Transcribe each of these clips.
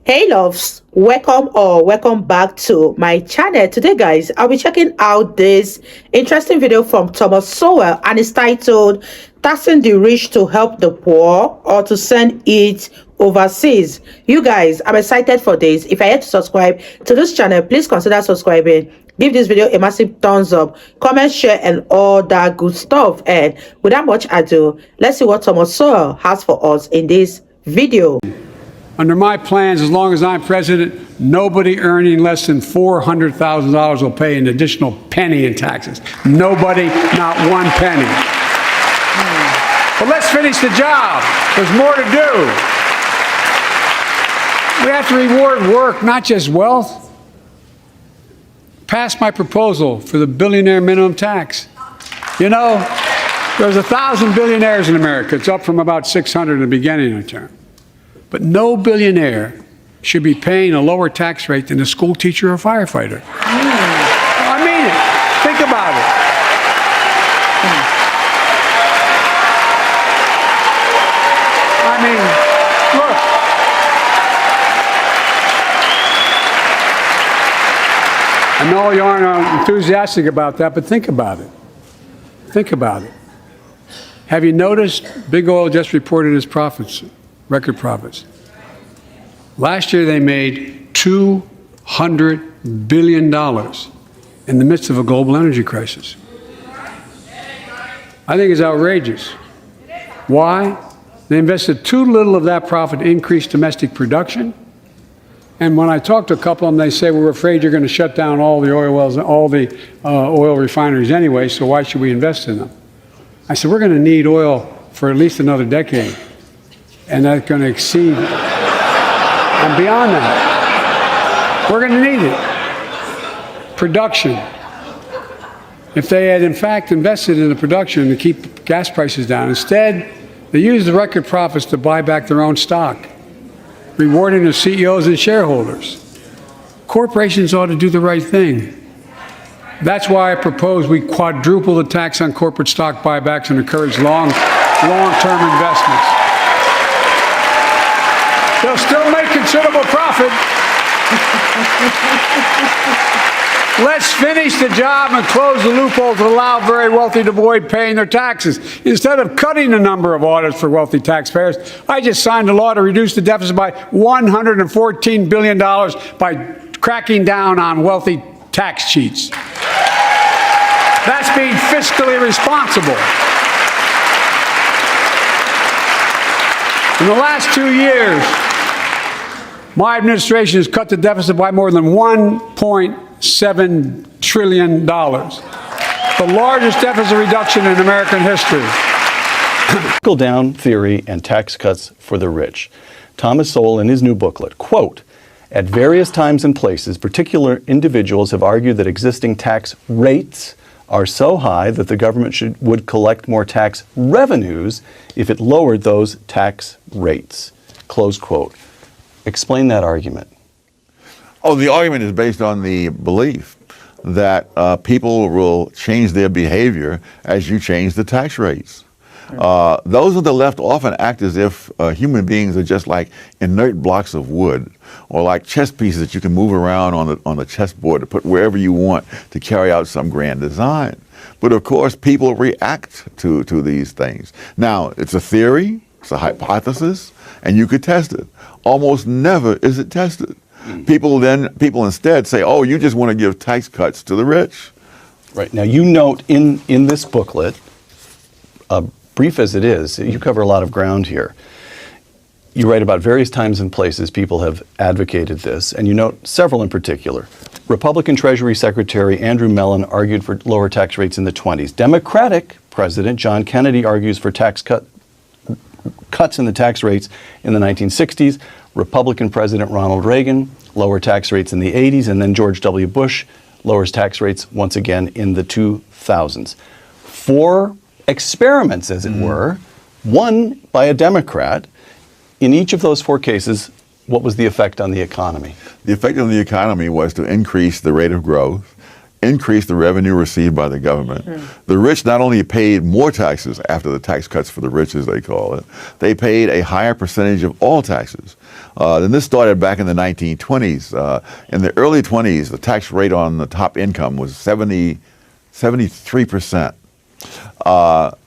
Hey loves, welcome or welcome back to my channel. Today guys, I'll be checking out this interesting video from Thomas Sowell, and it's titled "Taxing the Rich to Help the Poor or to Send It Overseas." You guys, I'm excited for this. If I yet to subscribe to this channel, please consider subscribing. Give this video a massive thumbs up, comment, share, and all that good stuff. And without much ado, let's see what Thomas Sowell has for us in this video. Under my plans, as long as I'm president, nobody earning less than $400,000 will pay an additional penny in taxes. Nobody, not one penny. But let's finish the job. There's more to do. We have to reward work, not just wealth. Pass my proposal for the billionaire minimum tax. You know, there's 1,000 billionaires in America. It's up from about 600 in the beginning of the term. But no billionaire should be paying a lower tax rate than a school teacher or firefighter. I mean it. Think about it. I mean, look. I know you aren't enthusiastic about that, but think about it. Think about it. Have you noticed Big Oil just reported its profits? Record profits. Last year they made $200 billion in the midst of a global energy crisis. I think it's outrageous. Why? They invested too little of that profit to increase domestic production. And when I talk to a couple of them, they say, we're afraid you're going to shut down all the oil wells, all the oil refineries anyway, so why should we invest in them? I said, we're going to need oil for at least another decade. And that's going to exceed and beyond that. We're going to need it. Production. If they had, in fact, invested in the production to keep gas prices down, instead, they used the record profits to buy back their own stock, rewarding their CEOs and shareholders. Corporations ought to do the right thing. That's why I propose we quadruple the tax on corporate stock buybacks and encourage long-term investments. They'll still make considerable profit. Let's finish the job and close the loophole to allow very wealthy to avoid paying their taxes. Instead of cutting the number of audits for wealthy taxpayers, I just signed a law to reduce the deficit by $114 billion by cracking down on wealthy tax cheats. That's being fiscally responsible. In the last 2 years, my administration has cut the deficit by more than $1.7 trillion, the largest deficit reduction in American history. Trickle-down theory and tax cuts for the rich. Thomas Sowell, in his new booklet, quote, at various times and places, particular individuals have argued that existing tax rates are so high that the government would collect more tax revenues if it lowered those tax rates. Close quote. Explain that argument. Oh, the argument is based on the belief that people will change their behavior as you change the tax rates. Those on the left often act as if human beings are just like inert blocks of wood or like chess pieces that you can move around on the chessboard to put wherever you want to carry out some grand design. But of course, people react to these things. Now, it's a theory, it's a hypothesis, and you could test it. Almost never is it tested. People instead say, oh, you just want to give tax cuts to the rich. Right. Now, you note in this booklet, brief as it is, you cover a lot of ground here. You write about various times and places people have advocated this, and you note several in particular. Republican Treasury Secretary Andrew Mellon argued for lower tax rates in the 1920s. Democratic President John Kennedy argues for cuts in the tax rates in the 1960s. Republican President Ronald Reagan, lower tax rates in the 80s, and then George W. Bush lowers tax rates once again in the 2000s. 4 experiments, as it were, one by a Democrat. In each of those 4 cases, what was the effect on the economy? The effect on the economy was to increase the rate of growth, increase the revenue received by the government. The rich not only paid more taxes after the tax cuts for the rich, as they call it, they paid a higher percentage of all taxes. And this started back in the 1920s. In the early 20s, the tax rate on the top income was 73%.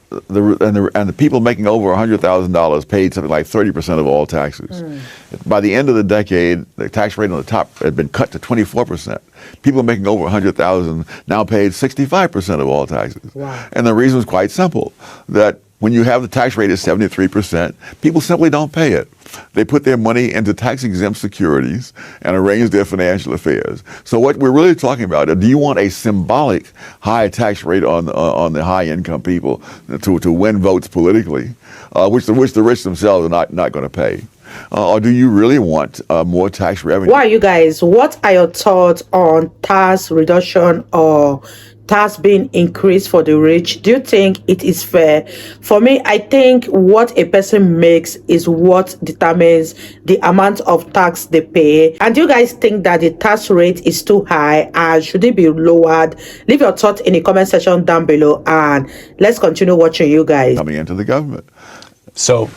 The people making over $100,000 paid something like 30% of all taxes. By the end of the decade, the tax rate on the top had been cut to 24%. People making over $100,000 now paid 65% of all taxes. Wow. And the reason is quite simple, that when you have the tax rate at 73%, people simply don't pay it. They put their money into tax-exempt securities and arrange their financial affairs. So what we're really talking about, do you want a symbolic high tax rate on the high-income people to win votes politically, which the rich themselves are not going to pay? Or do you really want more tax revenue? Why, you guys, what are your thoughts on tax reduction or tax being increased for the rich? Do you think it is fair? For me, I think what a person makes is what determines the amount of tax they pay. And do you guys think that the tax rate is too high and should it be lowered? Leave your thoughts in the comment section down below and let's continue watching, you guys. Coming into the government. So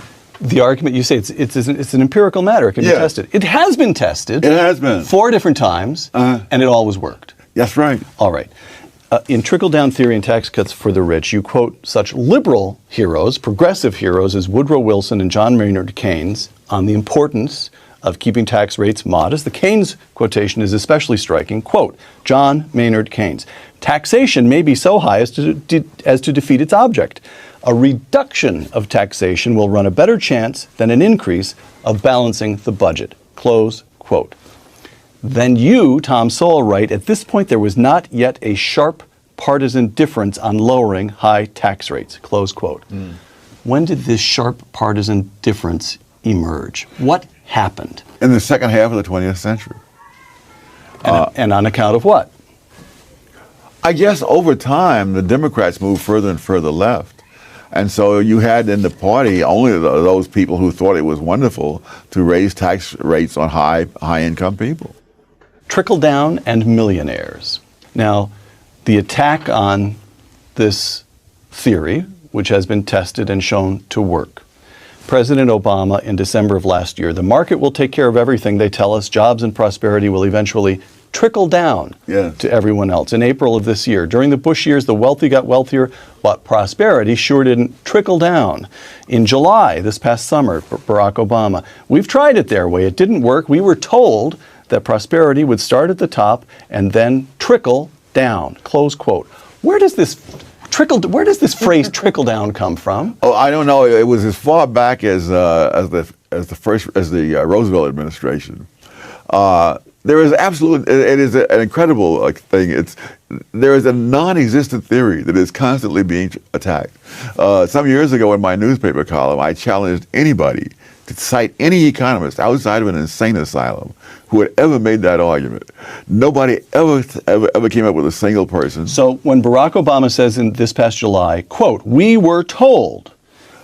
the argument you say it's an empirical matter. It can be tested. It has been tested. It has been 4 different times, and it always worked. That's right. All right. In trickle-down theory and tax cuts for the rich, you quote such liberal heroes, progressive heroes as Woodrow Wilson and John Maynard Keynes on the importance of keeping tax rates modest. The Keynes quotation is especially striking. Quote, John Maynard Keynes, taxation may be so high as to defeat its object. A reduction of taxation will run a better chance than an increase of balancing the budget. Close quote. Then you, Tom Sowell, write, at this point there was not yet a sharp partisan difference on lowering high tax rates. Close quote. When did this sharp partisan difference emerge? What happened? In the second half of the 20th century. And on account of what? I guess over time, the Democrats moved further and further left. And so you had in the party only those people who thought it was wonderful to raise tax rates on high-income people. Trickle down and millionaires. Now, the attack on this theory, which has been tested and shown to work. President Obama in December of last year, the market will take care of everything, they tell us. Jobs and prosperity will eventually trickle down to everyone else. In April of this year, during the Bush years, the wealthy got wealthier, but prosperity sure didn't trickle down. In July, this past summer, Barack Obama, we've tried it their way. It didn't work. We were told that prosperity would start at the top and then trickle down. Close quote. Where does this phrase trickle down come from? Oh, I don't know. It was as far back as the Roosevelt administration. There is it is an incredible thing. There is a non-existent theory that is constantly being attacked. Some years ago in my newspaper column, I challenged anybody to cite any economist outside of an insane asylum who had ever made that argument. Nobody ever came up with a single person. So when Barack Obama says in this past July, quote, we were told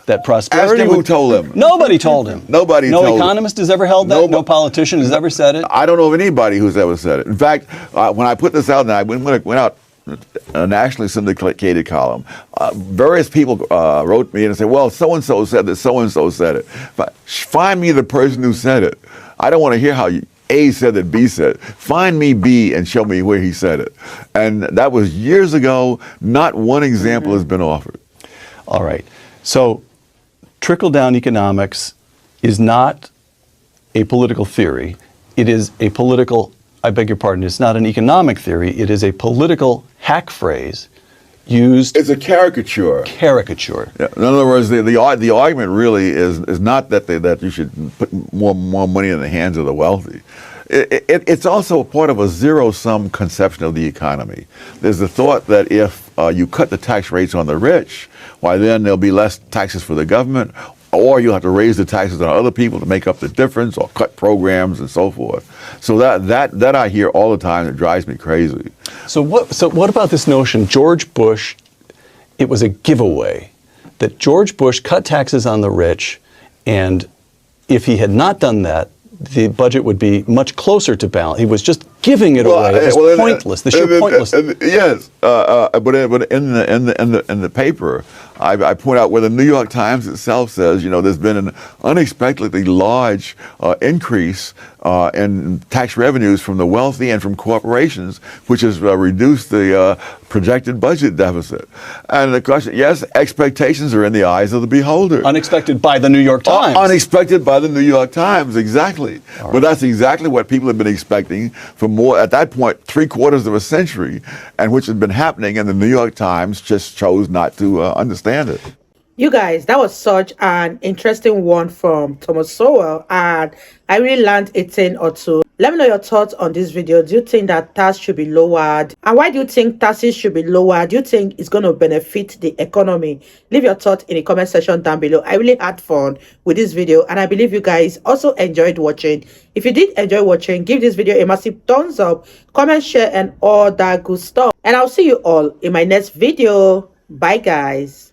that prosperity. Ask him who told him. Nobody told him. Nobody told him. No economist has ever held that. No politician has ever said it. I don't know of anybody who's ever said it. In fact, when I put this out, and I went out a nationally syndicated column, various people wrote me and said, well, so-and-so said that, so-and-so said it. Find me the person who said it. I don't want to hear how A said that B said. Find me B and show me where he said it. And that was years ago. Not one example has been offered. All right. So trickle-down economics is not a political theory. It is a political, I beg your pardon, it's not an economic theory. It is a political hack phrase used. It's a caricature. Caricature. Yeah. In other words, the argument really is not that you should put more money in the hands of the wealthy. It's also part of a zero-sum conception of the economy. There's the thought that if you cut the tax rates on the rich, why then there'll be less taxes for the government, or you'll have to raise the taxes on other people to make up the difference, or cut programs and so forth. So that I hear all the time. It drives me crazy. So what about this notion, George Bush, it was a giveaway, that George Bush cut taxes on the rich, and if he had not done that, the budget would be much closer to balance. He was just giving it away. It was pointless. The sheer pointlessness. Yes, but in the paper, I point out where the New York Times itself says, there's been an unexpectedly large increase in tax revenues from the wealthy and from corporations, which has reduced the projected budget deficit. And the question, yes, expectations are in the eyes of the beholder. Unexpected by the New York Times. Unexpected by the New York Times, exactly. Right. But that's exactly what people have been expecting for more, at that point, 3/4 of a century, and which has been happening, and the New York Times just chose not to understand it. You guys, that was such an interesting one from Thomas Sowell, and I really learned a thing or two. Let me know your thoughts on this video. Do you think that tax should be lowered? And why do you think taxes should be lowered? Do you think it's going to benefit the economy? Leave your thoughts in the comment section down below. I really had fun with this video, and I believe you guys also enjoyed watching. If you did enjoy watching, give this video a massive thumbs up, comment, share, and all that good stuff. And I'll see you all in my next video. Bye, guys.